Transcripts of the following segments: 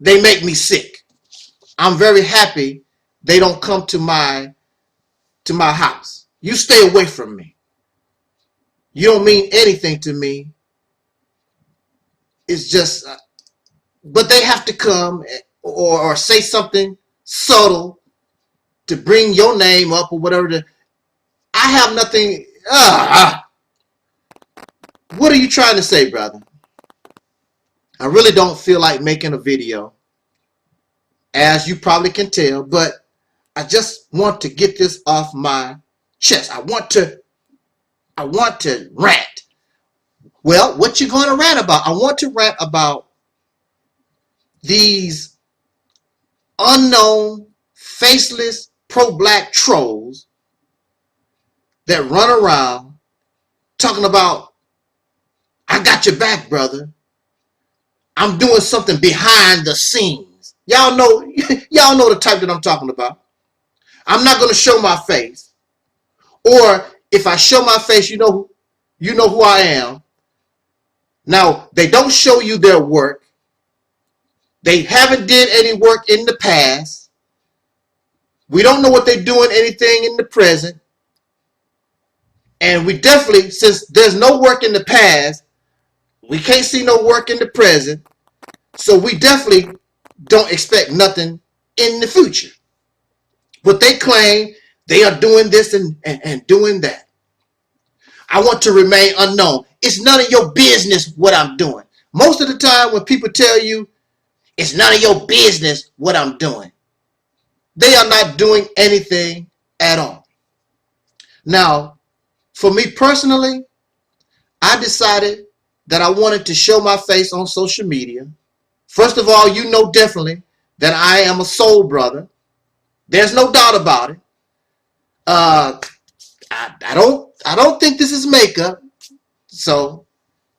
they make me sick. I'm very happy they don't come to my house. You stay away from me. You don't mean anything to me. It's just, but they have to come or say something subtle to bring your name up or whatever. I have nothing. What are you trying to say, brother? I really don't feel like making a video, as you probably can tell, but I just want to get this off my chest. I want to rant. Well, what you going to rant about? I want to rant about these unknown, faceless, pro-black trolls that run around talking about, I got your back, brother. I'm doing something behind the scenes. Y'all know the type that I'm talking about. I'm not going to show my face. Or if I show my face, you know who I am. Now, they don't show you their work. They haven't did any work in the past. We don't know what they're doing anything in the present. And we definitely, since there's no work in the past, we can't see no work in the present. So we definitely don't expect nothing in the future. But they claim they are doing this and doing that. I want to remain unknown. It's none of your business what I'm doing. Most of the time when people tell you it's none of your business what I'm doing, they are not doing anything at all. Now, for me personally, I decided that I wanted to show my face on social media. First of all, you know definitely that I am a soul brother. There's no doubt about it. I don't think this is makeup. So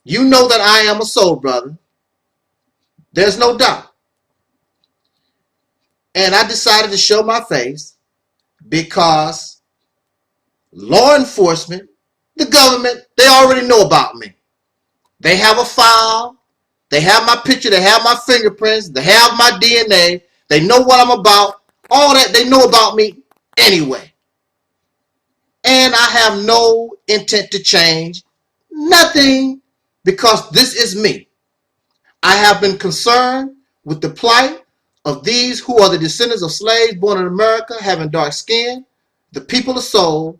you know that I am a soul brother. There's no doubt. And I decided to show my face because law enforcement, the government, they already know about me. They have a file. They have my picture. They have my fingerprints. They have my DNA. They know what I'm about. All that they know about me anyway. And I have no intent to change nothing because this is me. I have been concerned with the plight of these who are the descendants of slaves born in America, having dark skin, the people of soul.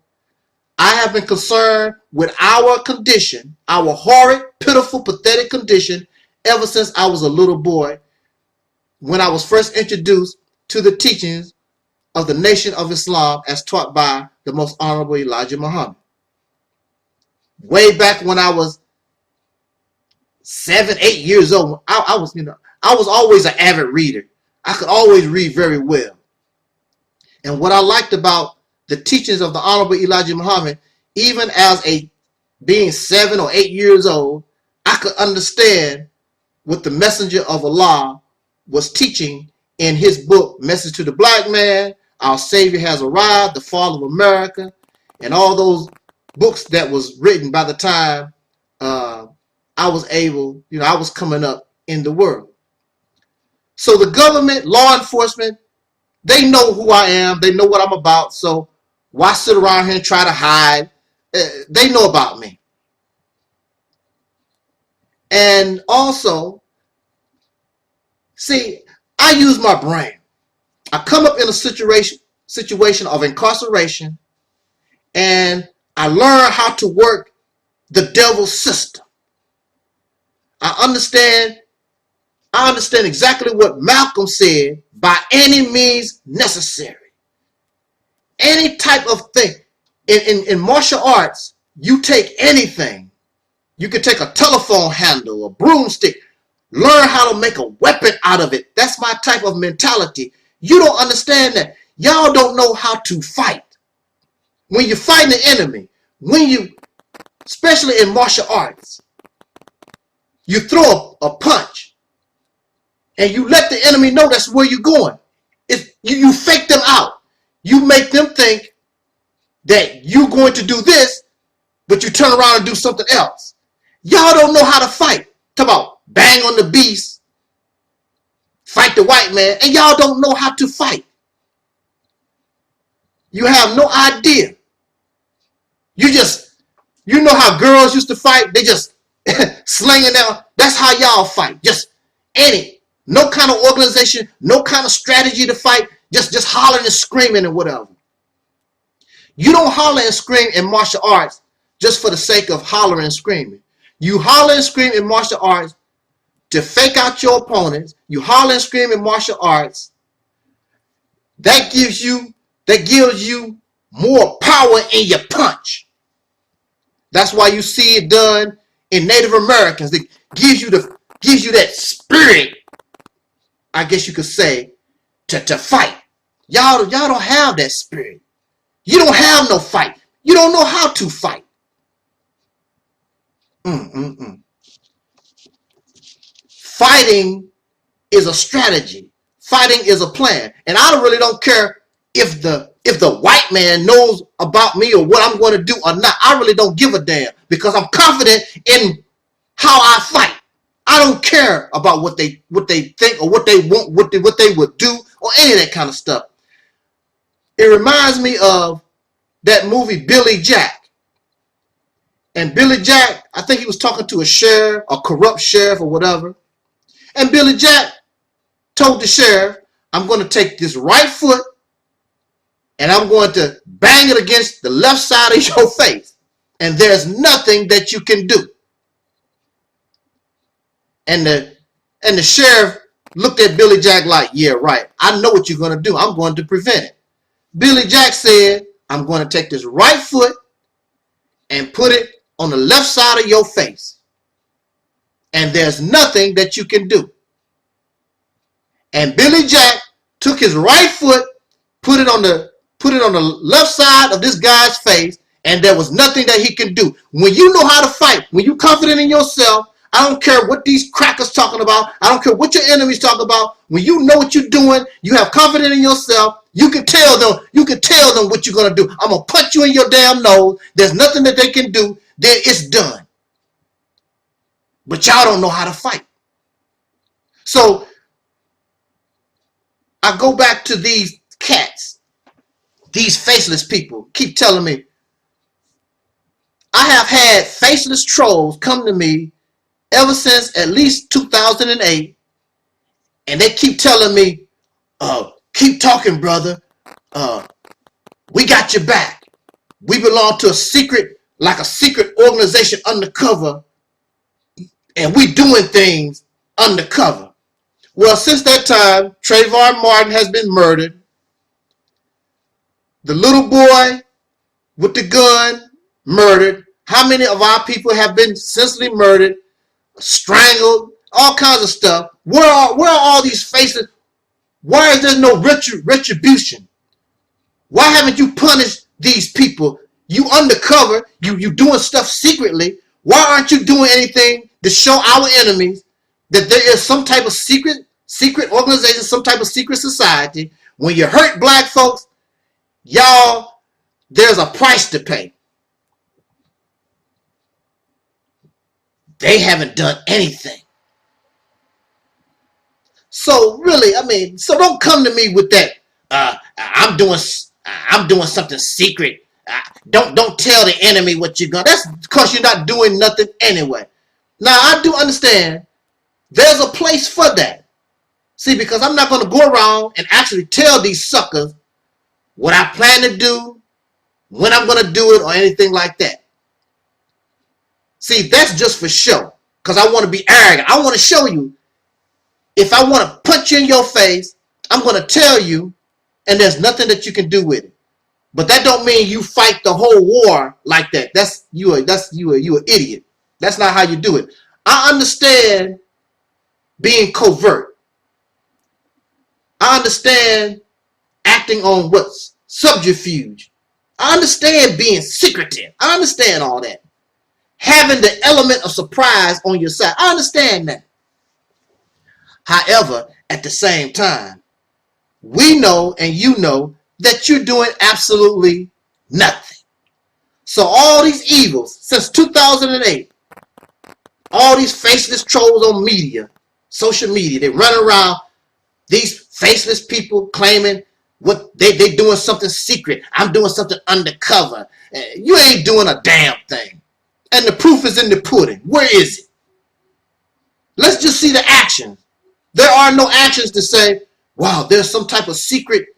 I have been concerned with our condition, our horrid, pitiful, pathetic condition ever since I was a little boy when I was first introduced to the teachings of the Nation of Islam as taught by the Most Honorable Elijah Muhammad. Way back when I was 7, 8 years old, I was always an avid reader. I could always read very well. And what I liked about the teachings of the Honorable Elijah Muhammad, even as being 7 or 8 years old, I could understand what the Messenger of Allah was teaching in his book, Message to the Black Man, Our Savior Has Arrived, The Fall of America, and all those books that was written by the time I was coming up in the world. So the government, law enforcement, they know who I am. They know what I'm about. So why sit around here and try to hide? They know about me. And also, see, I use my brain. I come up in a situation of incarceration, and I learn how to work the devil's system. I understand exactly what Malcolm said, by any means necessary. Any type of thing. In martial arts, you take anything. You can take a telephone handle, a broomstick, learn how to make a weapon out of it. That's my type of mentality. You don't understand that. Y'all don't know how to fight. When you're fighting the enemy, especially in martial arts, you throw a punch and you let the enemy know that's where you're going. You fake them out. You make them think that you're going to do this, but you turn around and do something else. Y'all don't know how to fight. Talk about bang on the beast, fight the white man, and y'all don't know how to fight. You have no idea. You know how girls used to fight? They just slinging out. That's how y'all fight. Just no kind of organization, no kind of strategy to fight. Just hollering and screaming and whatever. You don't holler and scream in martial arts just for the sake of hollering and screaming. You holler and scream in martial arts to fake out your opponents. You holler and scream in martial arts. That gives you more power in your punch. That's why you see it done in Native Americans. It gives you that spirit, I guess you could say, to fight. Y'all don't have that spirit. You don't have no fight. You don't know how to fight. Fighting is a strategy. Fighting is a plan. And I really don't care if the white man knows about me or what I'm going to do or not. I really don't give a damn because I'm confident in how I fight. I don't care about what they think or what they want, what they would do or any of that kind of stuff. It reminds me of that movie Billy Jack. And Billy Jack, I think he was talking to a sheriff, a corrupt sheriff or whatever. And Billy Jack told the sheriff, I'm going to take this right foot and I'm going to bang it against the left side of your face. And there's nothing that you can do. And the sheriff looked at Billy Jack like, yeah, right. I know what you're going to do. I'm going to prevent it. Billy Jack said, I'm going to take this right foot and put it on the left side of your face. And there's nothing that you can do. And Billy Jack took his right foot, put it on the left side of this guy's face, and there was nothing that he can do. When you know how to fight, when you're confident in yourself, I don't care what these crackers talking about. I don't care what your enemies talk about. When you know what you're doing, you have confidence in yourself. You can tell them what you're going to do. I'm going to punch you in your damn nose. There's nothing that they can do. Then it's done. But y'all don't know how to fight. So I go back to these cats, these faceless people keep telling me. I have had faceless trolls come to me ever since at least 2008, and they keep telling me, keep talking, brother. We got your back. We belong to a secret organization undercover, and we doing things undercover. Well, since that time, Trayvon Martin has been murdered. The little boy with the gun, murdered. How many of our people have been senselessly murdered, strangled, all kinds of stuff? Where are all these faces? Why is there no retribution? Why haven't you punished these people? You undercover, you doing stuff secretly. Why aren't you doing anything to show our enemies that there is some type of secret organization, some type of secret society? When you hurt black folks, y'all, there's a price to pay. They haven't done anything. So really, so don't come to me with that. I'm doing something secret. Don't tell the enemy what you're going. That's because you're not doing nothing anyway. Now I do understand there's a place for that. See, because I'm not going to go around and actually tell these suckers what I plan to do, when I'm going to do it, or anything like that. See, that's just for show. Because I want to be arrogant. I want to show you. If I want to punch you in your face, I'm going to tell you, and there's nothing that you can do with it. But that don't mean you fight the whole war like that. You an idiot. That's not how you do it. I understand being covert. I understand acting on what's subterfuge. I understand being secretive. I understand all that. Having the element of surprise on your side. I understand that. However, at the same time, we know and you know that you're doing absolutely nothing. So all these evils, since 2008, all these faceless trolls on media, social media, they run around These faceless people claiming what they doing something secret. I'm doing something undercover. You ain't doing a damn thing. And the proof is in the pudding. Where is it? Let's just see the actions. There are no actions to say, wow, there's some type of secret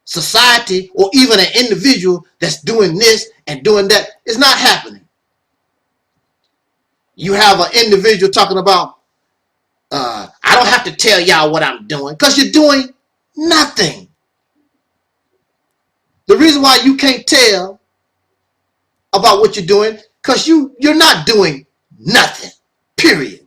society or even an individual that's doing this and doing that. It's not happening. You have an individual talking about, I don't have to tell y'all what I'm doing, because you're doing nothing. The reason why you can't tell about what you're doing, because you're not doing nothing, period.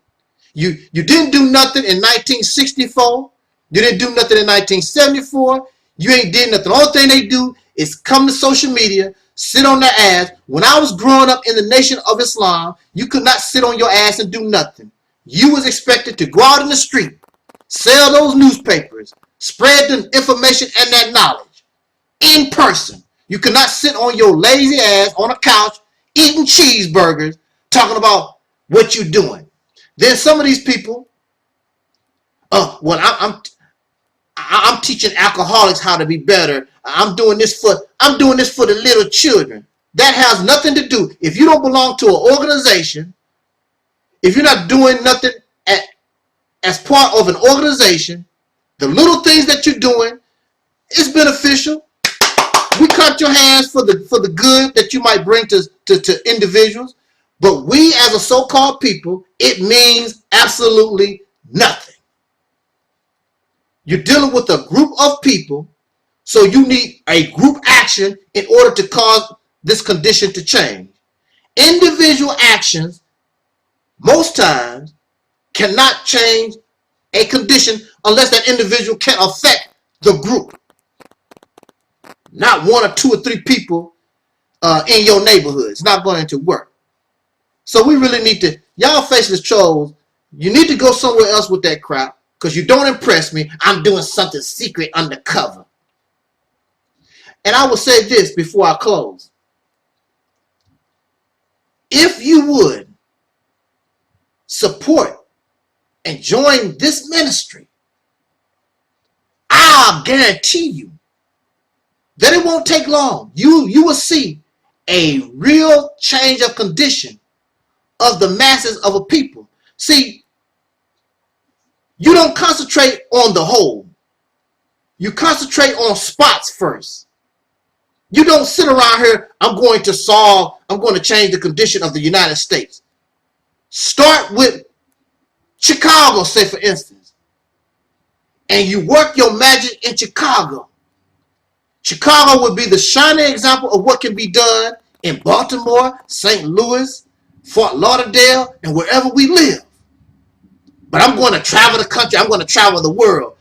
You didn't do nothing in 1964. You didn't do nothing in 1974. You ain't did nothing. The only thing they do is come to social media, sit on their ass. When I was growing up in the Nation of Islam, you could not sit on your ass and do nothing. You was expected to go out in the street, sell those newspapers, spread the information and that knowledge in person. You could not sit on your lazy ass on a couch eating cheeseburgers talking about what you're doing. Then some of these people, I'm teaching alcoholics how to be better. I'm doing this for the little children. That has nothing to do. If you don't belong to an organization, if you're not doing nothing as part of an organization, the little things that you're doing is beneficial. We clap your hands for the good that you might bring to individuals, but we as a so-called people, it means absolutely nothing. You're dealing with a group of people, so you need a group action in order to cause this condition to change. Individual actions, most times, cannot change a condition unless that individual can affect the group. Not one or two or three people in your neighborhood. It's not going to work. So we really need to, y'all faceless trolls, you need to go somewhere else with that crap, because you don't impress me. I'm doing something secret undercover. And I will say this before I close. If you would support and join this ministry, I'll guarantee you that it won't take long. You will see a real change of condition of the masses of a people. See, you don't concentrate on the whole. You concentrate on spots first. You don't sit around here, I'm going to change the condition of the United States. Start with Chicago, say for instance. And you work your magic in Chicago. Chicago would be the shining example of what can be done in Baltimore, St. Louis, Fort Lauderdale, and wherever we live. But I'm going to travel the country. I'm going to travel the world.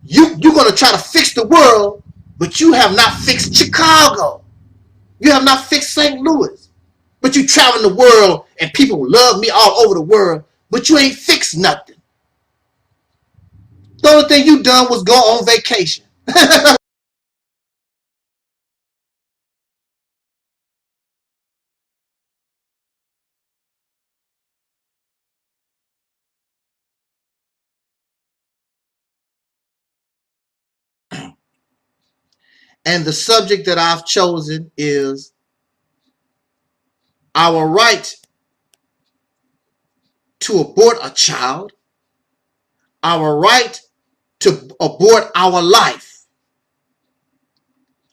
You're going to try to fix the world, but you have not fixed Chicago. You have not fixed St. Louis. But you travel the world and people love me all over the world, but you ain't fixed nothing. The only thing you done was go on vacation. And the subject that I've chosen is our right to abort a child, our right to abort our life.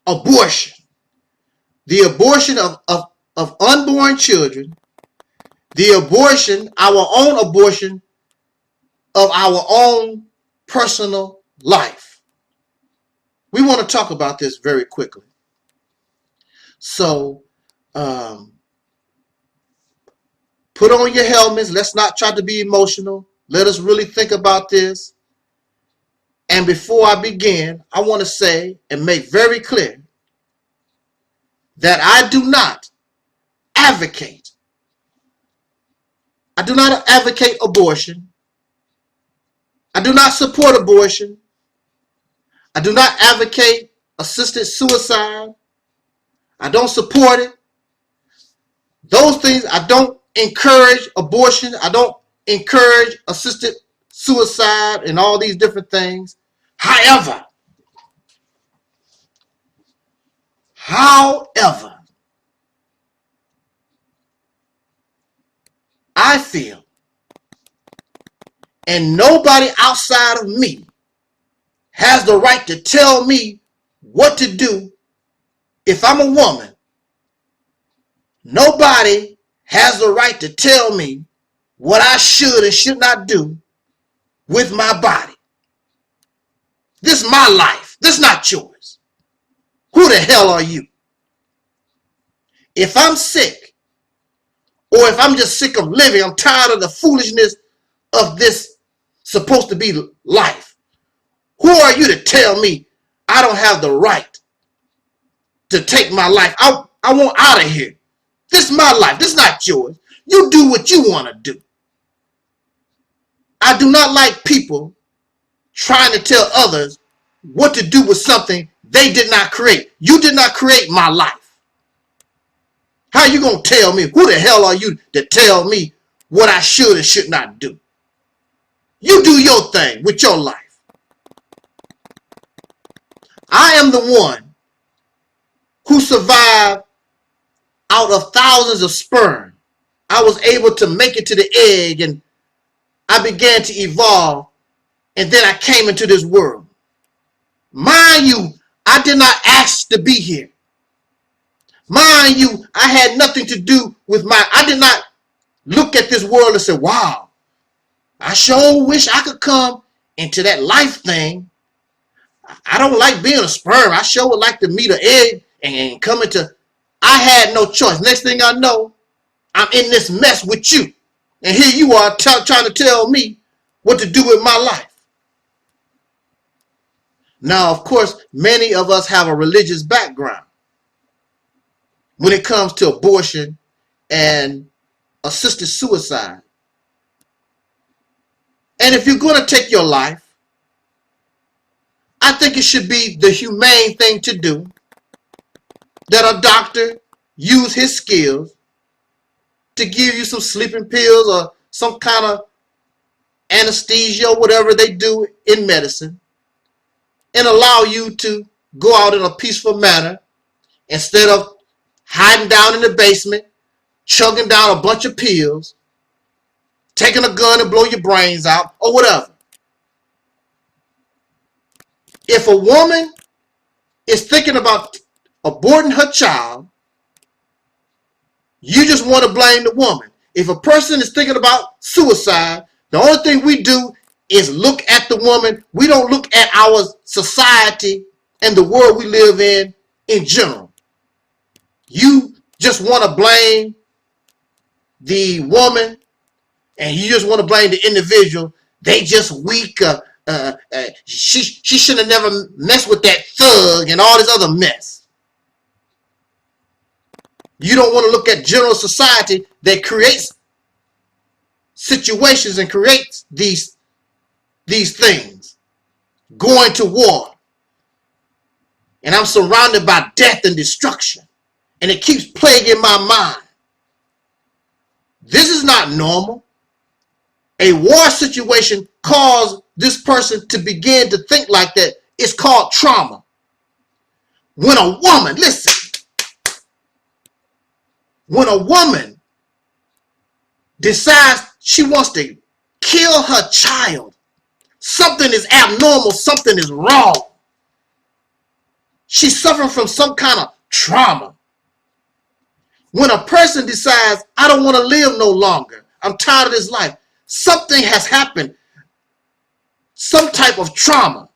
Abortion. The abortion of unborn children, the abortion, our own abortion of our own personal life. We want to talk about this very quickly. So, put on your helmets. Let's not try to be emotional. Let us really think about this. And before I begin, I want to say and make very clear that I do not advocate. I do not advocate abortion. I do not support abortion. I do not advocate assisted suicide. I don't support it. Those things, I don't encourage abortion. I don't encourage assisted suicide and all these different things. However, I feel, and nobody outside of me has the right to tell me what to do if I'm a woman. Nobody has the right to tell me what I should and should not do with my body. This is my life. This is not yours. Who the hell are you? If I'm sick, or if I'm just sick of living, I'm tired of the foolishness of this supposed to be life. Who are you to tell me I don't have the right to take my life? I want out of here. This is my life. This is not yours. You do what you want to do. I do not like people trying to tell others what to do with something they did not create. You did not create my life. How are you going to tell me? Who the hell are you to tell me what I should and should not do? You do your thing with your life. I am the one who survived out of thousands of sperm. I was able to make it to the egg, and I began to evolve, and then I came into this world. Mind you, I did not ask to be here. Mind you, I had nothing to do with I did not look at this world and say, wow, I sure wish I could come into that life thing. I don't like being a sperm. I sure would like to meet an egg and come into. I had no choice. Next thing I know, I'm in this mess with you. And here you are trying to tell me what to do with my life. Now, of course, many of us have a religious background when it comes to abortion and assisted suicide. And if you're going to take your life, I think it should be the humane thing to do that a doctor use his skills to give you some sleeping pills or some kind of anesthesia or whatever they do in medicine, and allow you to go out in a peaceful manner instead of hiding down in the basement, chugging down a bunch of pills, taking a gun and blow your brains out, or whatever. If a woman is thinking about aborting her child, you just want to blame the woman. If a person is thinking about suicide, the only thing we do is look at the woman. We don't look at our society and the world we live in general. You just want to blame the woman, and you just want to blame the individual. They just weak. She should have never messed with that thug and all this other mess. You don't want to look at general society that creates situations and creates these things. Going to war. And I'm surrounded by death and destruction. And it keeps plaguing my mind. This is not normal. A war situation caused this person to begin to think like that. It's called trauma. When a woman, listen, when a woman decides she wants to kill her child, something is abnormal, something is wrong. She's suffering from some kind of trauma. When a person decides, I don't want to live no longer, I'm tired of this life, something has happened, some type of trauma.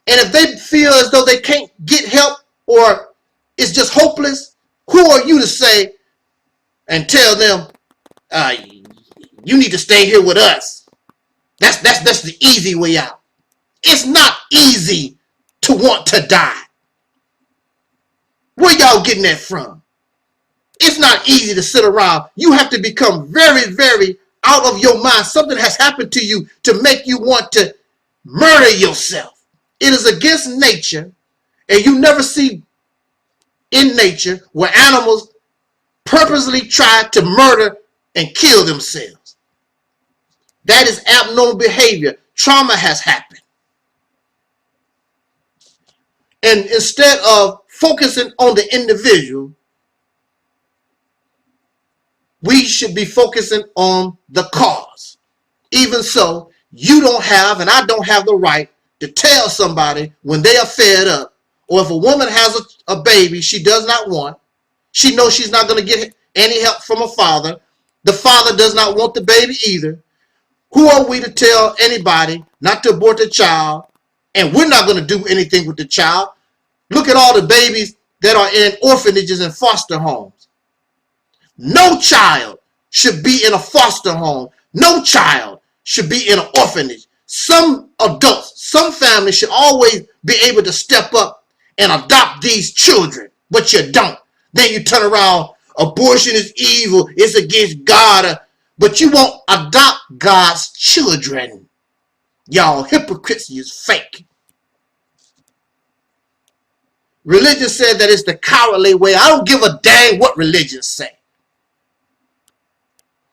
And if they feel as though they can't get help or it's just hopeless, who are you to say and tell them, you need to stay here with us? That's the easy way out. It's not easy to want to die. Where y'all getting that from? It's not easy to sit around. You have to become very, very out of your mind. Something has happened to you to make you want to murder yourself. It is against nature, and you never see in nature where animals purposely try to murder and kill themselves. That is abnormal behavior. Trauma has happened. And instead of focusing on the individual, we should be focusing on the cause. Even so, you don't have and I don't have the right to tell somebody when they are fed up, or if a woman has a baby she does not want, she knows she's not going to get any help from a father. The father does not want the baby either. Who are we to tell anybody not to abort the child? And we're not going to do anything with the child. Look at all the babies that are in orphanages and foster homes. No child should be in a foster home. No child should be in an orphanage. Some adults, some families should always be able to step up and adopt these children, but you don't. Then you turn around, abortion is evil, it's against God, but you won't adopt God's children. Y'all, hypocrisy is fake. Religion said that it's the cowardly way. I don't give a dang what religion say.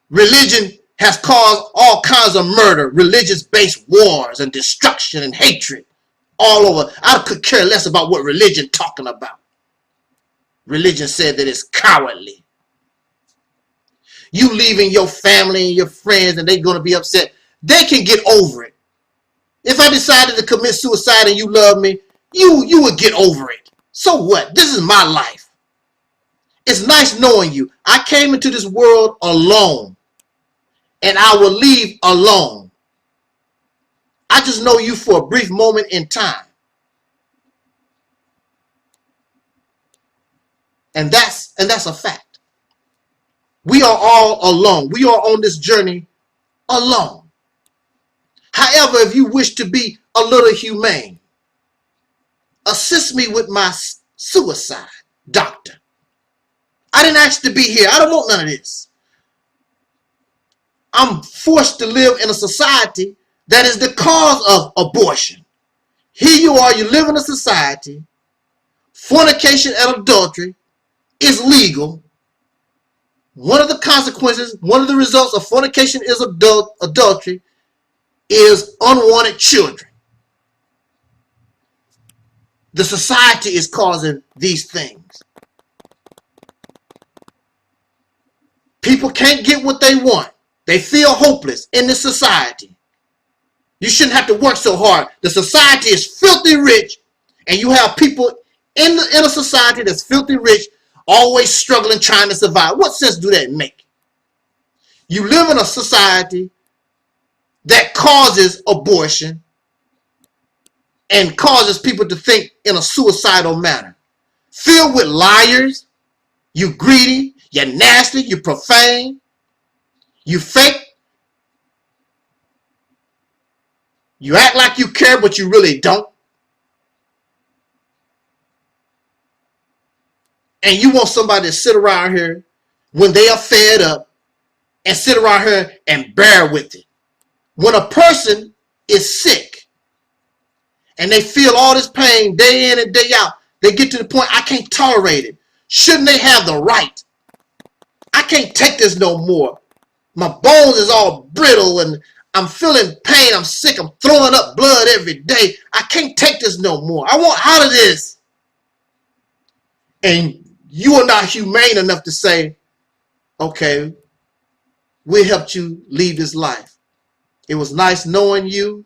Religion has caused all kinds of murder, religious-based wars and destruction and hatred all over. I could care less about what religion talking about. Religion said that it's cowardly. You leaving your family and your friends and they're going to be upset. They can get over it. If I decided to commit suicide and you love me, you would get over it. So what? This is my life. It's nice knowing you. I came into this world alone, and I will leave alone. I just know you for a brief moment in time. And that's a fact. We are all alone. We are on this journey alone. However, if you wish to be a little humane, assist me with my suicide, doctor. I didn't ask to be here. I don't want none of this. I'm forced to live in a society that is the cause of abortion. Here you are, you live in a society, fornication and adultery is legal. One of the consequences, one of the results of fornication is adultery is unwanted children. The society is causing these things. People can't get what they want. They feel hopeless in this society. You shouldn't have to work so hard. The society is filthy rich, and you have people in a society that's filthy rich always struggling, trying to survive. What sense do that make? You live in a society that causes abortion and causes people to think in a suicidal manner. Filled with liars, you greedy, you're nasty, you profane, you fake, you act like you care, but you really don't. And you want somebody to sit around here when they are fed up and sit around here and bear with it. When a person is sick and they feel all this pain day in and day out, they get to the point, I can't tolerate it. Shouldn't they have the right? I can't take this no more. My bones is all brittle and I'm feeling pain. I'm sick. I'm throwing up blood every day. I can't take this no more. I want out of this. And you are not humane enough to say, okay, we helped you leave this life. It was nice knowing you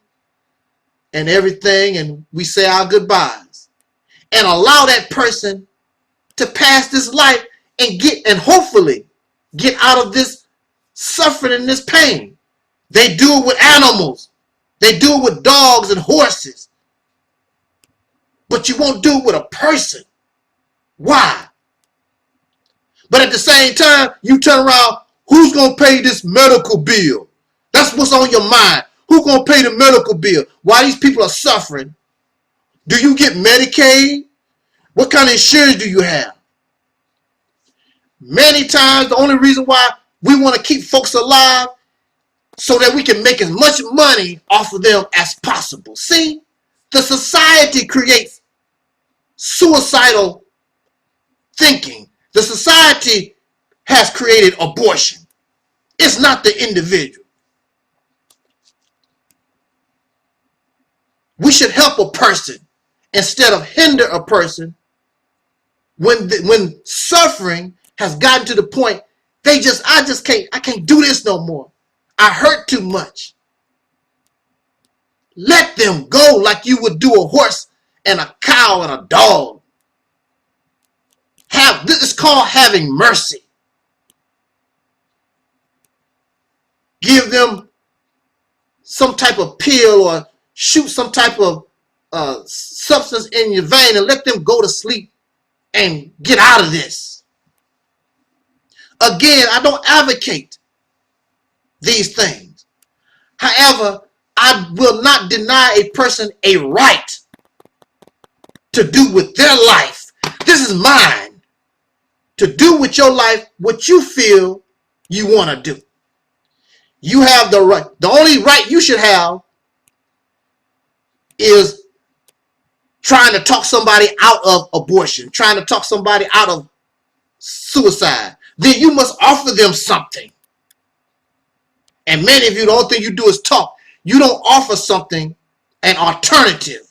and everything, and we say our goodbyes. And allow that person to pass this life and hopefully get out of this suffering and this pain. They do it with animals. They do it with dogs and horses. But you won't do it with a person. Why? But at the same time, you turn around, who's going to pay this medical bill? That's what's on your mind. Who's going to pay the medical bill? Why these people are suffering? Do you get Medicaid? What kind of insurance do you have? Many times, the only reason why we want to keep folks alive so that we can make as much money off of them as possible. See, the society creates suicidal thinking. The society has created abortion. It's not the individual. We should help a person instead of hinder a person when suffering has gotten to the point I can't do this no more. I hurt too much. Let them go like you would do a horse and a cow and a dog. This is called having mercy. Give them some type of pill or shoot some type of substance in your vein and let them go to sleep and get out of this. Again, I don't advocate these things. However, I will not deny a person a right to do with their life. This is mine. To do with your life what you feel you want to do. You have the right. The only right you should have is trying to talk somebody out of abortion, trying to talk somebody out of suicide. Then you must offer them something. And many of you, the only thing you do is talk. You don't offer something, an alternative.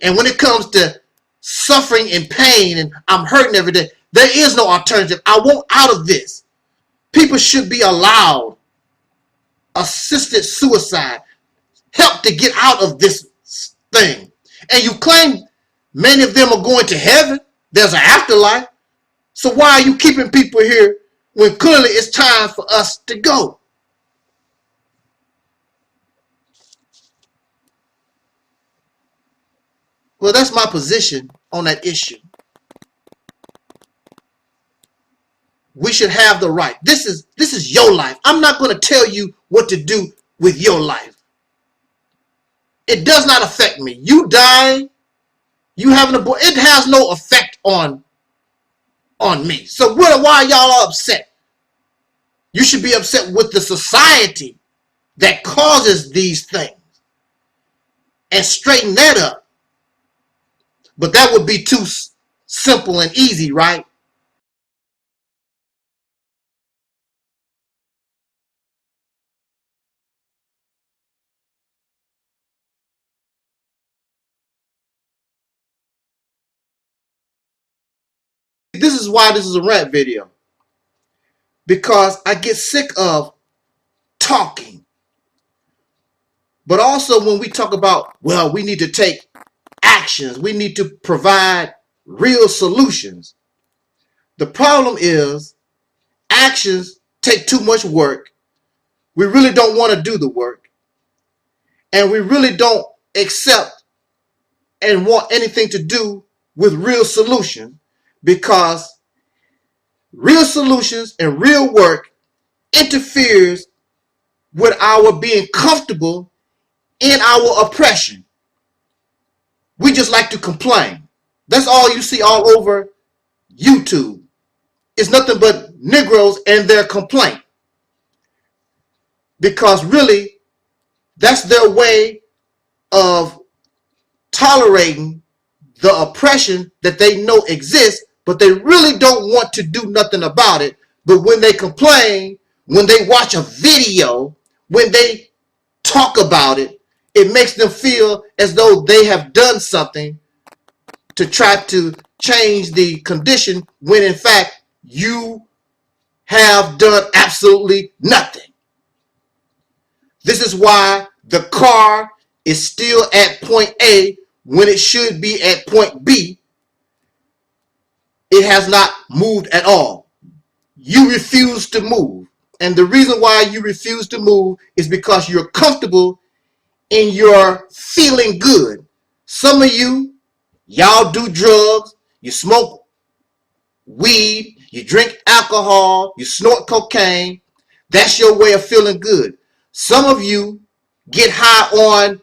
And when it comes to suffering and pain and I'm hurting every day, there is no alternative. I want out of this. People should be allowed assisted suicide, help to get out of this thing. And you claim many of them are going to heaven. There's an afterlife. So why are you keeping people here when clearly it's time for us to go? Well, that's my position on that issue. We should have the right. This is your life. I'm not going to tell you what to do with your life. It does not affect me. You dying, you having a boy, it has no effect on me. So why are y'all upset? You should be upset with the society that causes these things and straighten that up. But that would be too simple and easy, right? This is why this is a rant video. Because I get sick of talking. But also when we talk about, well, we need to take actions. We need to provide real solutions. The problem is actions take too much work. We really don't want to do the work. And we really don't accept and want anything to do with real solutions, because real solutions and real work interferes with our being comfortable in our oppression. We just like to complain. That's all you see all over YouTube. It's nothing but Negroes and their complaint. Because really, that's their way of tolerating the oppression that they know exists, but they really don't want to do nothing about it. But when they complain, when they watch a video, when they talk about it, it makes them feel as though they have done something to try to change the condition, when in fact you have done absolutely nothing. This is why the car is still at point A when it should be at point B. It has not moved at all. You refuse to move. And the reason why you refuse to move is because you're comfortable in your feeling good. Some of y'all do drugs, you smoke weed, you drink alcohol, you snort cocaine. That's your way of feeling good. Some of you get high on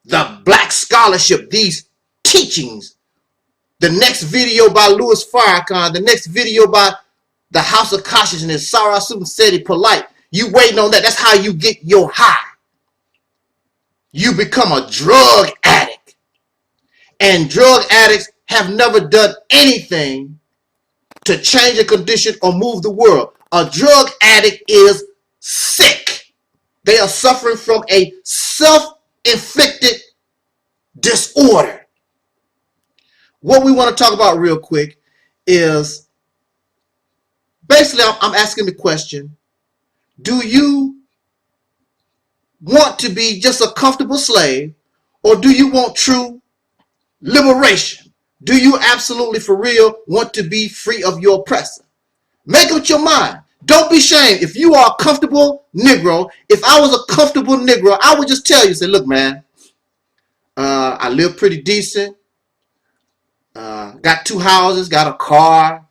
the Black Scholarship, these teachings. The next video by Louis Farrakhan, the next video by the House of Consciousness, Sarah Seti Polite. You waiting on that. That's how you get your high. You become a drug addict. And drug addicts have never done anything to change a condition or move the world. A drug addict is sick. They are suffering from a self inflicted disorder. What we want to talk about real quick is basically I'm asking the question, do you want to be just a comfortable slave, or do you want true liberation? Do you absolutely for real want to be free of your oppressor? Make up your mind. Don't be ashamed. If you are a comfortable Negro, if I was a comfortable Negro, I would just tell you, say, look, man, I live pretty decent. Got 2 houses, got a car,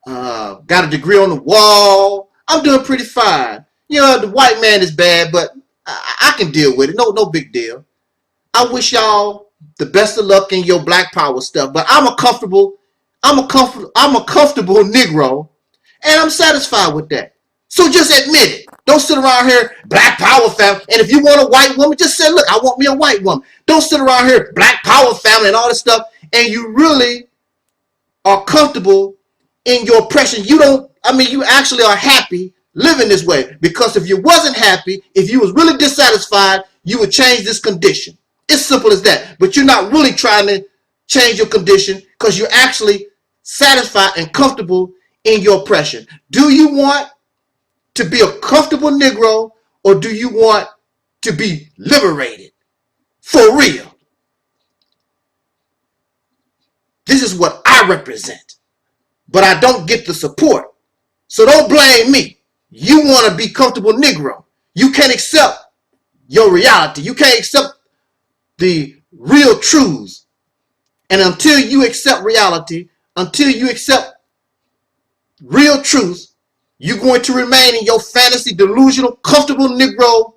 got a degree on the wall. I'm doing pretty fine. You know, the white man is bad, but I can deal with it. No big deal. I wish y'all the best of luck in your black power stuff, but I'm a comfortable Negro, and I'm satisfied with that. So just admit it. Don't sit around here, black power family. And if you want a white woman, just say, look, I want me a white woman. Don't sit around here, black power family and all this stuff, and you really are comfortable in your oppression. You actually are happy living this way. Because if you wasn't happy, if you was really dissatisfied, you would change this condition. It's simple as that. But you're not really trying to change your condition because you're actually satisfied and comfortable in your oppression. Do you want to be a comfortable Negro, or do you want to be liberated for real? This is what I represent, but I don't get the support. So don't blame me. You want to be comfortable Negro. You can't accept your reality. You can't accept the real truths. And until you accept reality, until you accept real truth, you're going to remain in your fantasy, delusional, comfortable Negro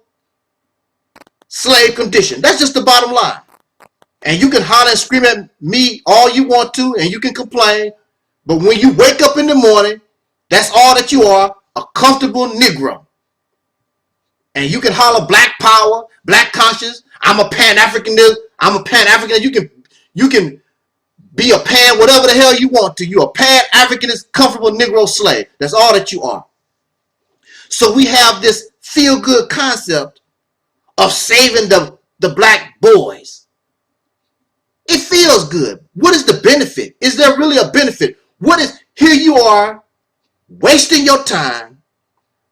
slave condition. That's just the bottom line. And you can holler and scream at me all you want to, and you can complain. But when you wake up in the morning, that's all that you are, a comfortable Negro. And you can holler black power, black conscience. I'm a Pan-Africanist. I'm a Pan-Africanist. You can be a pan, whatever the hell you want to. You're a Pan-Africanist, comfortable Negro slave. That's all that you are. So we have this feel-good concept of saving the black boys. It feels good. What is the benefit? Is there really a benefit? Here you are wasting your time,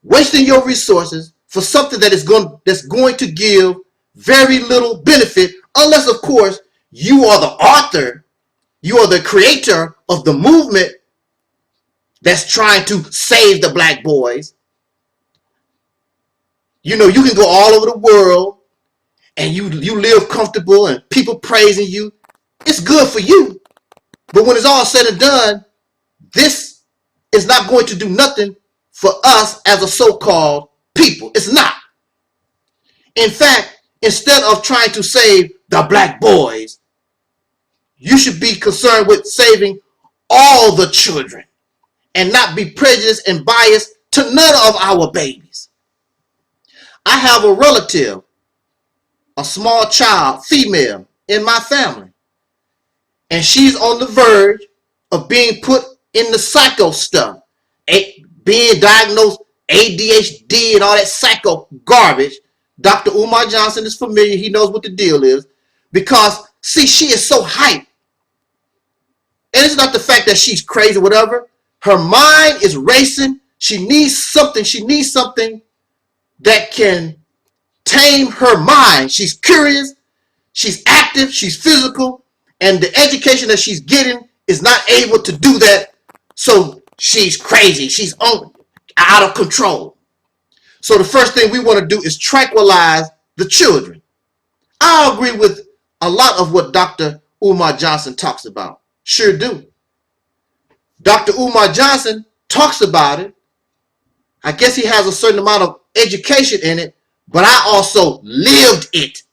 wasting your resources for something that's going to give very little benefit, unless, of course, you are the author, you are the creator of the movement that's trying to save the black boys. You know, you can go all over the world and you live comfortable and people praising you. It's good for you. But when it's all said and done, this is not going to do nothing for us as a so-called people. It's not. In fact, instead of trying to save the black boys, you should be concerned with saving all the children and not be prejudiced and biased to none of our babies. I have a relative, a small child, female, in my family. And she's on the verge of being put in the psycho stuff, being diagnosed ADHD and all that psycho garbage. Dr. Umar Johnson is familiar. He knows what the deal is. Because, see, she is so hyped. And it's not the fact that she's crazy or whatever. Her mind is racing. She needs something. She needs something that can tame her mind. She's curious. She's active. She's physical. And the education that she's getting is not able to do that. So she's crazy. She's out of control. So the first thing we want to do is tranquilize the children. I agree with a lot of what Dr. Umar Johnson talks about. Sure do. Dr. Umar Johnson talks about it. I guess he has a certain amount of education in it, but I also lived it.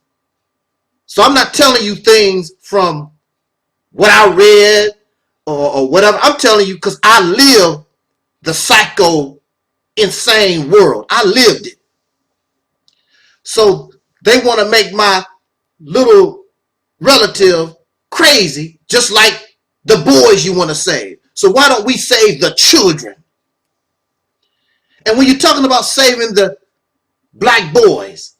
So I'm not telling you things from what I read or whatever. I'm telling you because I live the psycho insane world. I lived it. So they want to make my little relative crazy, just like the boys you want to save. So why don't we save the children? And when you're talking about saving the black boys,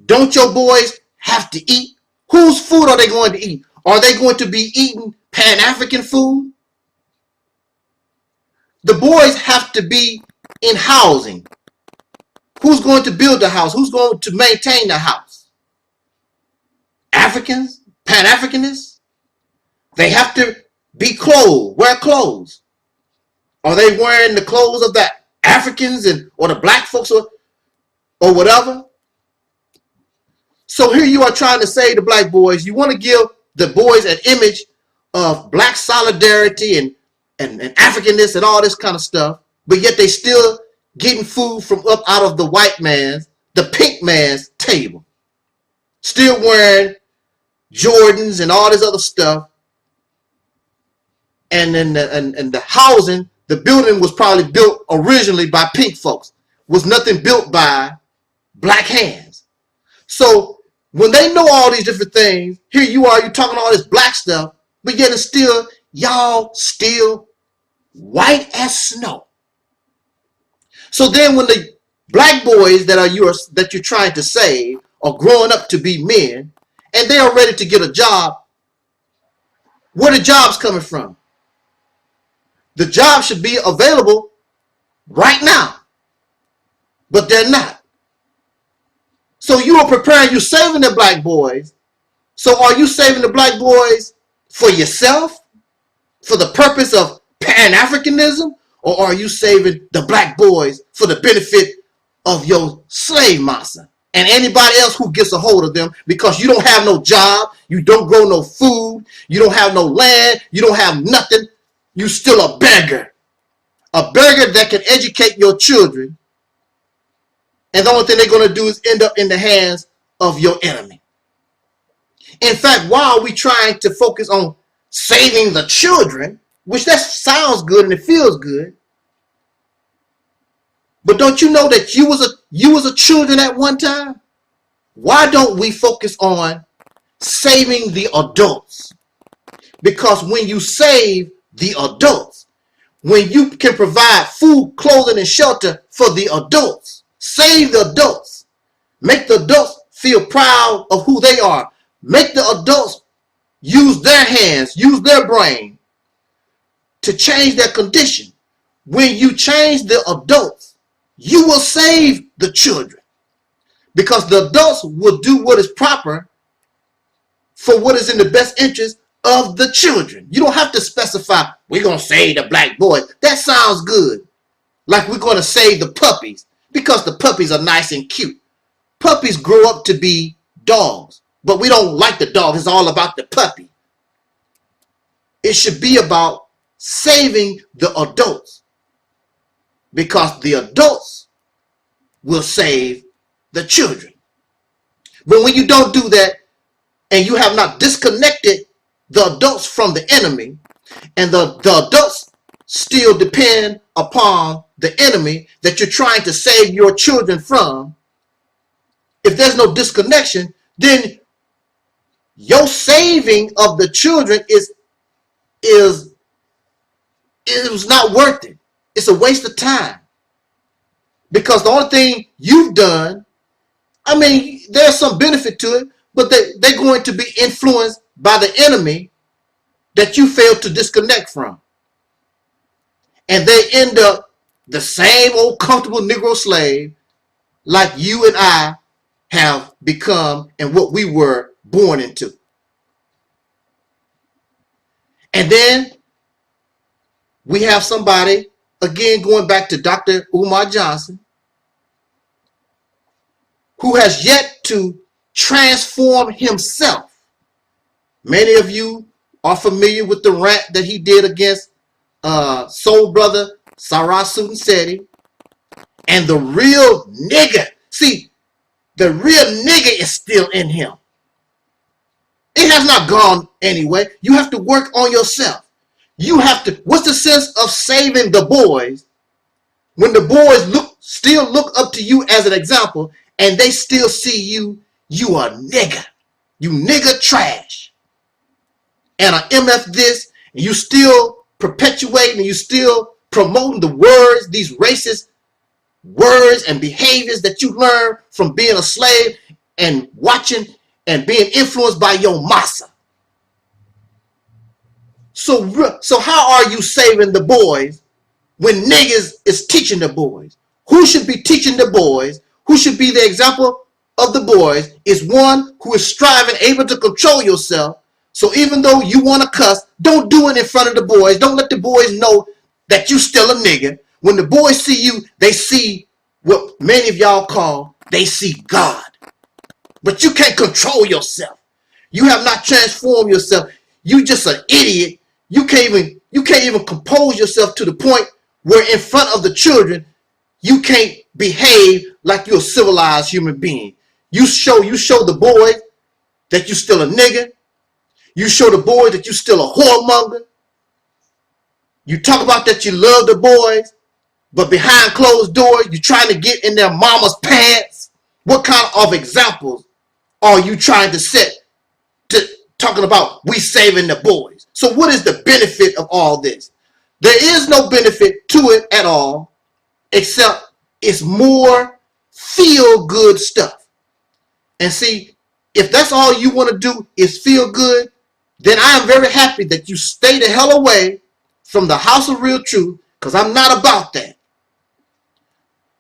don't your boys have to eat? Whose food are they going to eat? Are they going to be eating Pan-African food? The boys have to be in housing. Who's going to build the house? Who's going to maintain the house? Africans? Pan-Africanists? They have to be clothed, wear clothes. Are they wearing the clothes of the Africans or the black folks or whatever? So here you are trying to say to black boys, you want to give the boys an image of black solidarity and Africanness and all this kind of stuff, but yet they still getting food from up out of the white man's, the pink man's table. Still wearing Jordans and all this other stuff. And then the housing, the building was probably built originally by pink folks. Was nothing built by black hands. So when they know all these different things, here you are, you talking all this black stuff, but yet it's still, y'all still white as snow. So then when the black boys that you're trying to save are growing up to be men, and they are ready to get a job, where the jobs coming from? The job should be available right now, but they're not. So you are preparing, you're saving the black boys. So are you saving the black boys for yourself, for the purpose of Pan-Africanism, or are you saving the black boys for the benefit of your slave master and anybody else who gets a hold of them, because you don't have no job, you don't grow no food, you don't have no land, you don't have nothing? You still a beggar that can educate your children, and the only thing they're going to do is end up in the hands of your enemy. In fact, why are we trying to focus on saving the children, which that sounds good and it feels good, but don't you know that you was a children at one time? Why don't we focus on saving the adults? Because when you save the adults, when you can provide food, clothing, and shelter for the adults, save the adults, make the adults feel proud of who they are, make the adults use their hands, use their brain to change their condition. When you change the adults, you will save the children, because the adults will do what is proper for what is in the best interest of the children. You don't have to specify, we're going to save the black boys. That sounds good. Like we're going to save the puppies because the puppies are nice and cute. Puppies grow up to be dogs, but we don't like the dog. It's all about the puppy. It should be about saving the adults, because the adults will save the children. But when you don't do that, and you have not disconnected the adults from the enemy, and the adults still depend upon the enemy that you're trying to save your children from, if there's no disconnection, then your saving of the children is not worth it. It's a waste of time, because the only thing you've done, I mean, there's some benefit to it, but they're going to be influenced by the enemy that you failed to disconnect from. And they end up the same old comfortable Negro slave like you and I have become and what we were born into. And then we have somebody, again going back to Dr. Umar Johnson, who has yet to transform himself. Many of you are familiar with the rant that he did against soul brother Sarah Sudenseti and the real nigger. See, the real nigger is still in him. It has not gone anywhere. You have to work on yourself. You have to, what's the sense of saving the boys when the boys still look up to you as an example, and they still see you a nigger. You nigger trash. And an MF this, and you still perpetuating and you still promoting the words, these racist words and behaviors that you learn from being a slave and watching and being influenced by your massa. So how are you saving the boys when niggas is teaching the boys? Who should be teaching the boys? Who should be the example of the boys is one who is striving, able to control yourself. So even though you want to cuss, don't do it in front of the boys. Don't let the boys know that you still a nigga. When the boys see you, they see what many of y'all call, they see God. But you can't control yourself. You have not transformed yourself. You just an idiot. You can't even compose yourself to the point where in front of the children you can't behave like you're a civilized human being. You show the boys that you still a nigga. You show the boys that you still a whoremonger. You talk about that you love the boys, but behind closed doors, you're trying to get in their mama's pants. What kind of examples are you trying to set to talking about we saving the boys? So what is the benefit of all this? There is no benefit to it at all, except it's more feel-good stuff. And see, if that's all you want to do is feel good, then I am very happy that you stay the hell away from the House of Real Truth, because I'm not about that.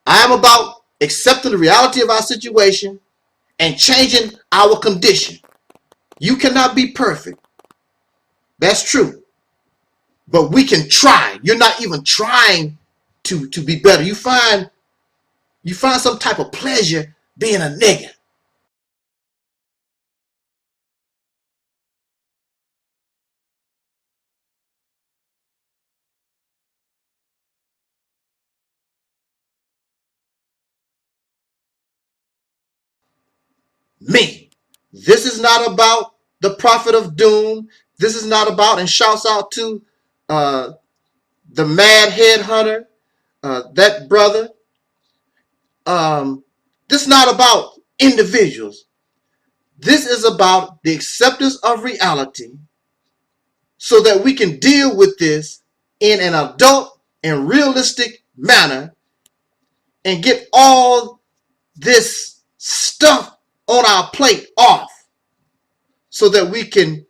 I am about accepting the reality of our situation and changing our condition. You cannot be perfect. That's true. But we can try. You're not even trying to be better. You find some type of pleasure being a nigga. Me. This is not about the prophet of doom. This is not about, and shouts out to the mad headhunter, that brother. This is not about individuals. This is about the acceptance of reality so that we can deal with this in an adult and realistic manner and get all this stuff on our plate off so that we can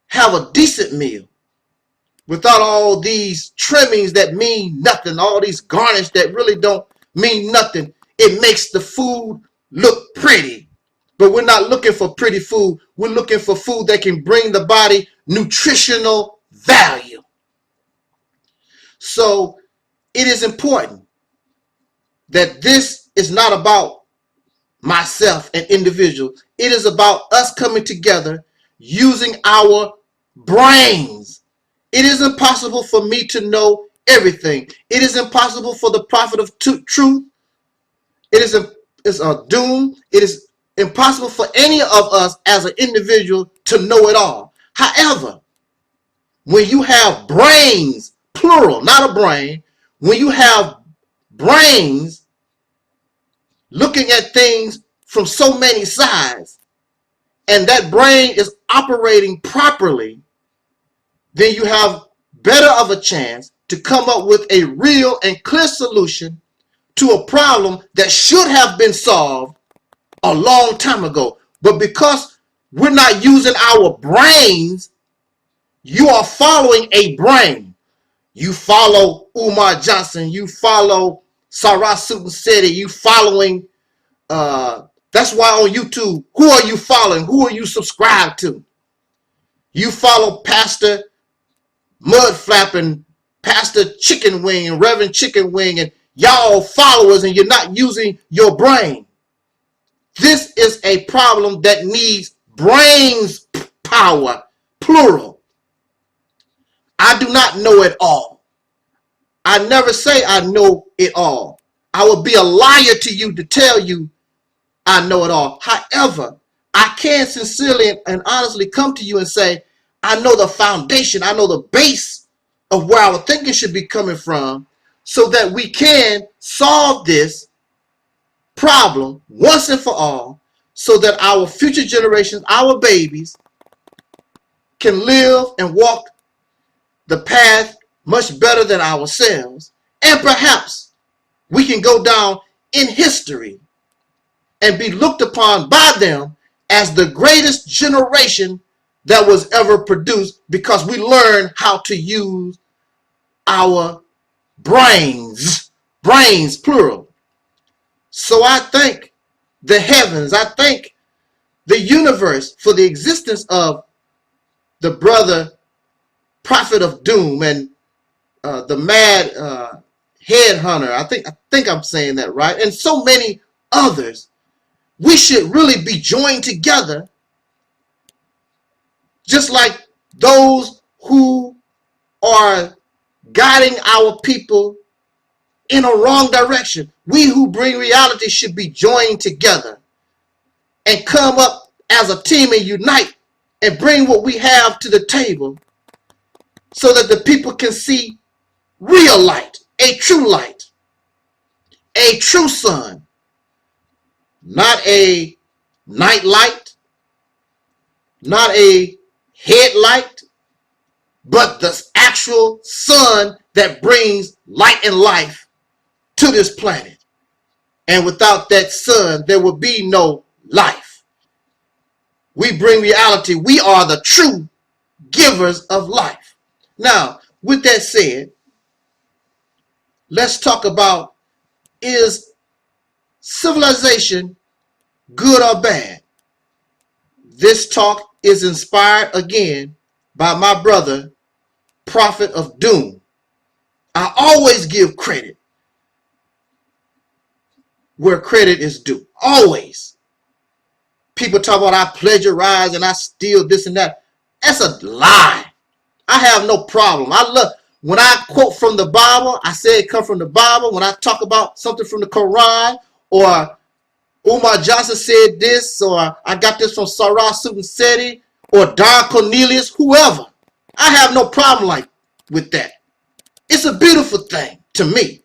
have a decent meal without all these trimmings that mean nothing, all these garnish that really don't mean nothing. It makes the food look pretty, but we're not looking for pretty food. We're looking for food that can bring the body nutritional value. So it is important that this is not about myself and individuals. It is about us coming together using our brains. It is impossible for me to know everything. It is impossible for the prophet of truth. It is a doom. It is impossible for any of us as an individual to know it all. However, when you have brains, plural, not a brain, when you have brains looking at things from so many sides, and that brain is operating properly, then you have better of a chance to come up with a real and clear solution to a problem that should have been solved a long time ago. But because we're not using our brains, you are following a brain. You follow Umar Johnson, you follow Sarah Sutton City, you following, that's why on YouTube, who are you following? Who are you subscribed to? You follow Pastor Mud Flapping, Pastor Chicken Wing, and Reverend Chicken Wing, and y'all followers, and you're not using your brain. This is a problem that needs brains power, plural. I do not know it all. I never say I know it all. I would be a liar to you to tell you I know it all. However, I can sincerely and honestly come to you and say, I know the foundation, I know the base of where our thinking should be coming from so that we can solve this problem once and for all so that our future generations, our babies, can live and walk the path much better than ourselves. And perhaps we can go down in history and be looked upon by them as the greatest generation that was ever produced because we learned how to use our brains, plural. So I thank the heavens, I thank the universe for the existence of the brother Prophet of Doom and the mad headhunter. I think I'm saying that right, and so many others. We should really be joined together, just like those who are guiding our people in a wrong direction. We who bring reality should be joined together and come up as a team and unite and bring what we have to the table so that the people can see real light, a true sun, not a night light, not a headlight, but the actual sun that brings light and life to this planet. And without that sun, there will be no life. We bring reality. We are the true givers of life. Now, with that said, let's talk about, is civilization good or bad? This talk is inspired again by my brother, Prophet of Doom. I always give credit where credit is due. Always. People talk about I plagiarize and I steal this and that. That's a lie. I have no problem. I love when I quote from the Bible, I say it come from the Bible. When I talk about something from the Quran, or Umar Johnson said this, or I got this from Sarah Seti, or Don Cornelius, whoever. I have no problem with that. It's a beautiful thing to me.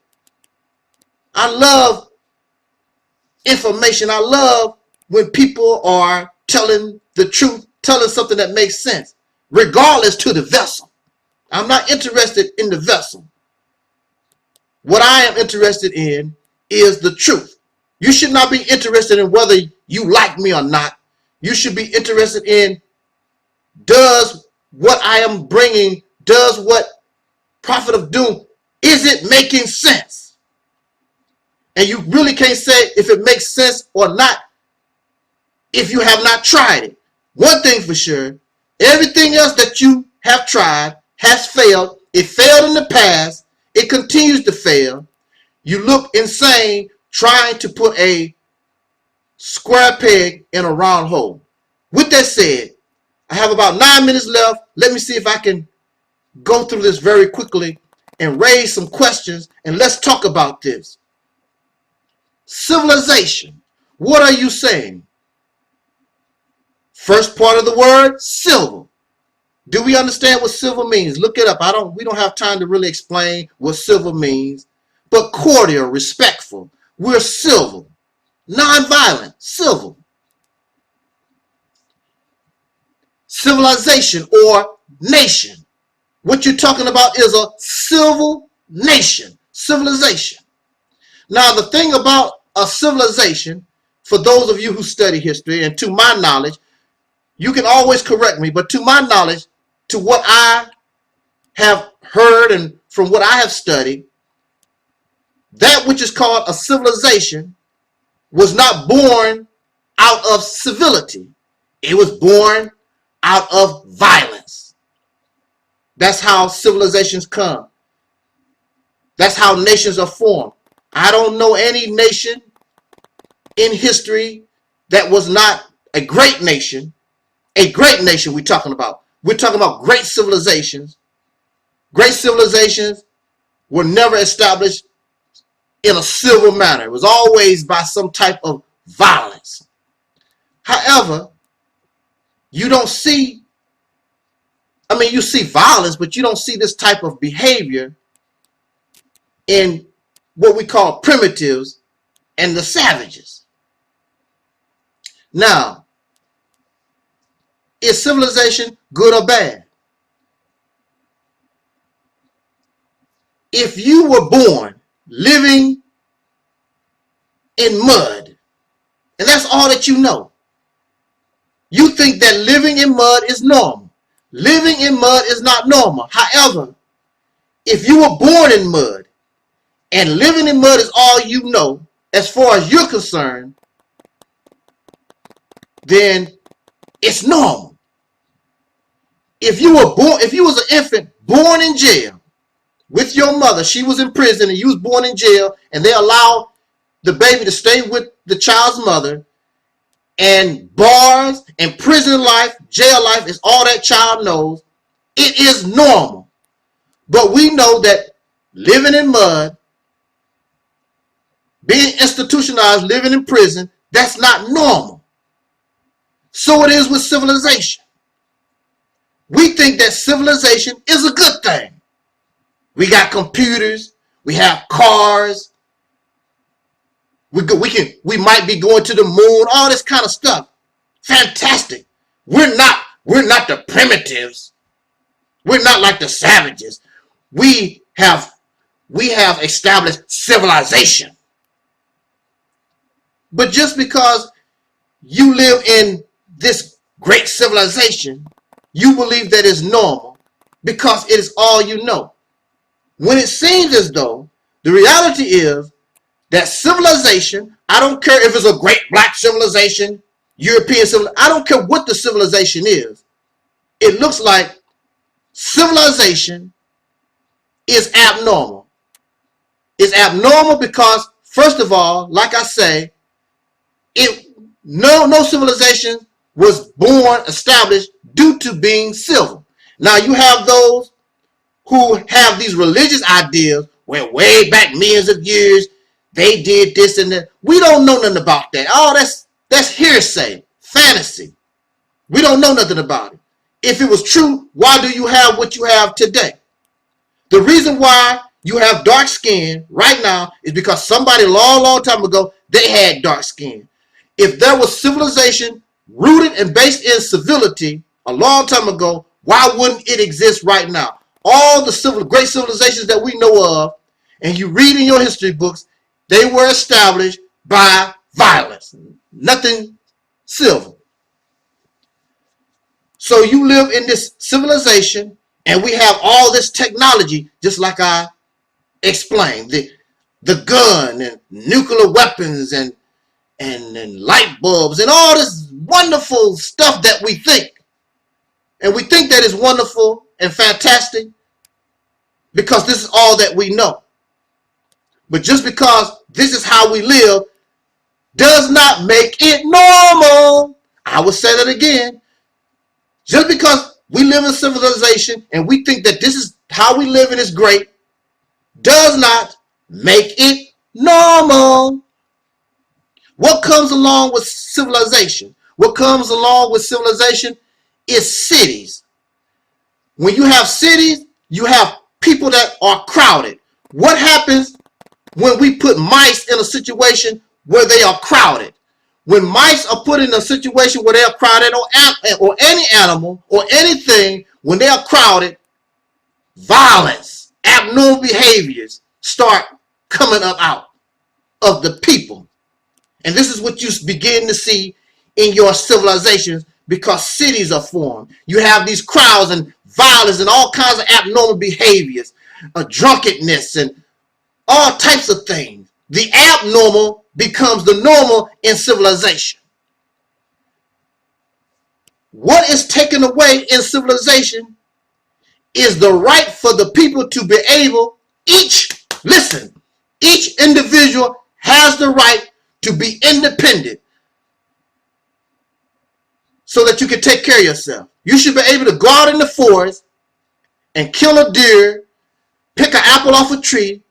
I love information. I love when people are telling the truth, telling something that makes sense, regardless to the vessel. I'm not interested in the vessel. What I am interested in is the truth. You should not be interested in whether you like me or not. You should be interested in, does what I am bringing, does what Prophet of Doom, is it making sense? And you really can't say if it makes sense or not if you have not tried it. One thing for sure, everything else that you have tried has failed. It failed in the past. It continues to fail. You look insane trying to put a square peg in a round hole. With that said, I have about 9 minutes left. Let me see if I can go through this very quickly and raise some questions, and let's talk about this. Civilization. What are you saying? First part of the word, civil. Do we understand what civil means? Look it up. We don't have time to really explain what civil means, but cordial, respectful. We're civil, non-violent, civil. Civilization or nation. What you're talking about is a civil nation, civilization. Now, the thing about a civilization, for those of you who study history, and to my knowledge, you can always correct me, but to my knowledge, to what I have heard and from what I have studied, that which is called a civilization was not born out of civility. It was born out of violence. That's how civilizations come. That's how nations are formed. I don't know any nation in history that was not a great nation. A great nation we're talking about. We're talking about great civilizations. Great civilizations were never established in a civil manner. It was always by some type of violence. However, you don't see, you see violence, but you don't see this type of behavior in what we call primitives and the savages. Now, is civilization good or bad? If you were born living in mud, and that's all that you know, You think that living in mud is normal. Living in mud is not normal. However, if you were born in mud and living in mud is all you know, as far as you're concerned, then it's normal. If you was an infant born in jail with your mother, she was in prison and you was born in jail, and they allowed the baby to stay with the child's mother, and bars and prison life, jail life is all that child knows, it is normal. But we know that living in mud, being institutionalized, living in prison, that's not normal. So it is with civilization. We think that civilization is a good thing. We got computers, we have cars, we might be going to the moon, all this kind of stuff. Fantastic. We're not the primitives. We're not like the savages. We have established civilization. But just because you live in this great civilization, you believe that it's normal because it is all you know. When it seems as though the reality is that civilization, I don't care if it's a great black civilization, European civilization, I don't care what the civilization is. It looks like civilization is abnormal. It's abnormal because, first of all, like I say, no civilization was born, established due to being civil. Now you have those who have these religious ideas where way back millions of years they did this and that. We don't know nothing about that. Oh, that's hearsay, fantasy. We don't know nothing about it. If it was true, why do you have what you have today? The reason why you have dark skin right now is because somebody long time ago, they had dark skin. If there was civilization rooted and based in civility a long time ago, why wouldn't it exist right now? All the great civilizations that we know of, and you read in your history books, they were established by violence. Nothing civil. So you live in this civilization, and we have all this technology, just like I explained. The gun and nuclear weapons and light bulbs and all this wonderful stuff that we think. And we think that is wonderful and fantastic because this is all that we know. But just because this is how we live does not make it normal. I will say that again. Just because we live in civilization and we think that this is how we live and it's great does not make it normal. What comes along with civilization? What comes along with civilization is cities. When you have cities, you have people that are crowded. What happens when we put mice in a situation where they are crowded? When mice are put in a situation where they are crowded, or any animal or anything, when they are crowded, violence, abnormal behaviors start coming up out of the people. And this is what you begin to see in your civilizations because cities are formed. You have these crowds and violence and all kinds of abnormal behaviors, drunkenness and all types of things. The abnormal becomes the normal in civilization. What is taken away in civilization is the right for the people to be able, each individual has the right to be independent so that you can take care of yourself. You should be able to go out in the forest and kill a deer, pick an apple off a tree.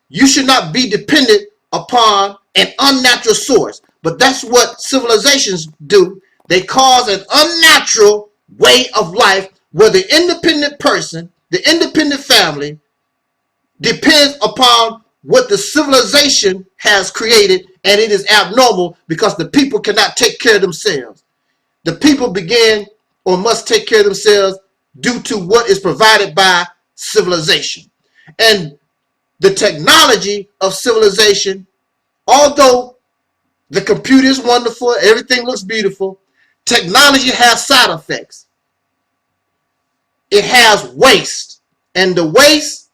You should not be dependent upon an unnatural source. But that's what civilizations do. They cause an unnatural way of life where the independent person, the independent family, depends upon what the civilization has created, and it is abnormal because the people cannot take care of themselves. The people begin or must take care of themselves due to what is provided by civilization. And the technology of civilization, although the computer is wonderful, everything looks beautiful, technology has side effects. It has waste. And the waste,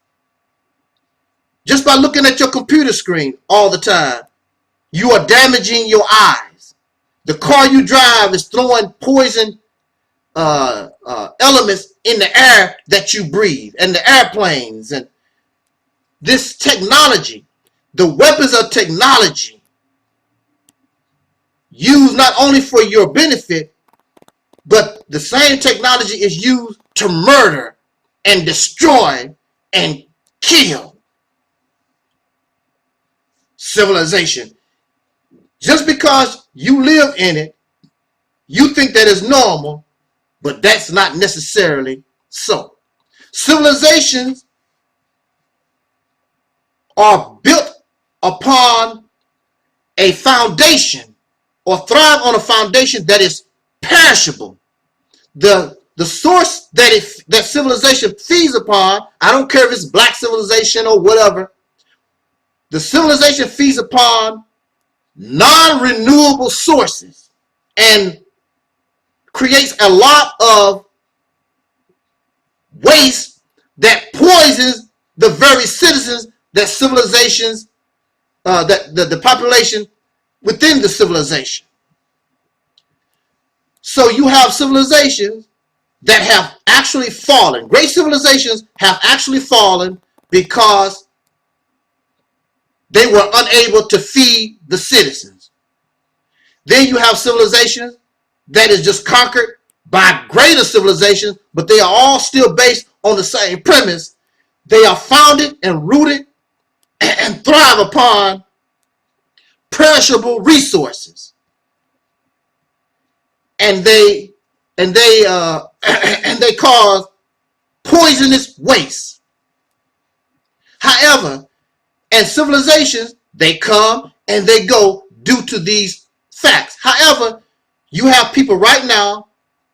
just by looking at your computer screen all the time, you are damaging your eyes. The car you drive is throwing poison elements in the air that you breathe, and the airplanes, and this technology, the weapons of technology, used not only for your benefit, but the same technology is used to murder and destroy and kill civilization. Just because you live in it, you think that is normal, but that's not necessarily so. Civilizations are built upon a foundation, or thrive on a foundation that is perishable. The source that civilization feeds upon, I don't care if it's black civilization or whatever, the civilization feeds upon non-renewable sources and creates a lot of waste that poisons the very citizens that civilizations, that the population within the civilization. So you have civilizations that have actually fallen. Great civilizations have actually fallen because they were unable to feed the citizens. Then you have civilizations that is just conquered by greater civilizations, but they are all still based on the same premise. They are founded and rooted and thrive upon perishable resources, and they cause poisonous waste. However, and civilizations, they come and they go due to these facts. However, you have people right now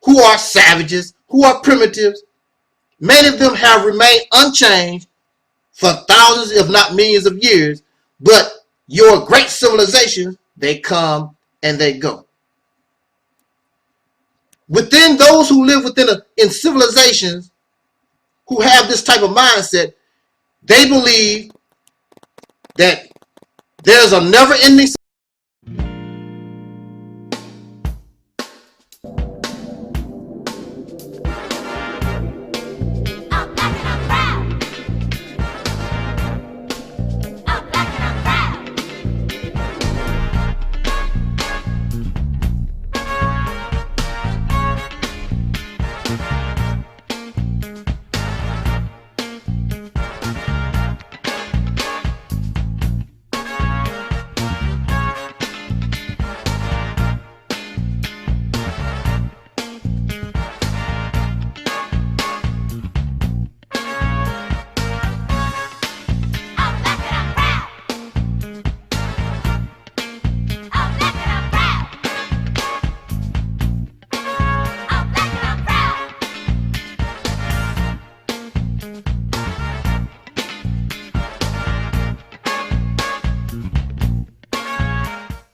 who are savages, who are primitives. Many of them have remained unchanged for thousands, if not millions of years. But your great civilizations, they come and they go. Within those who live in civilizations who have this type of mindset, they believe that there's a never-ending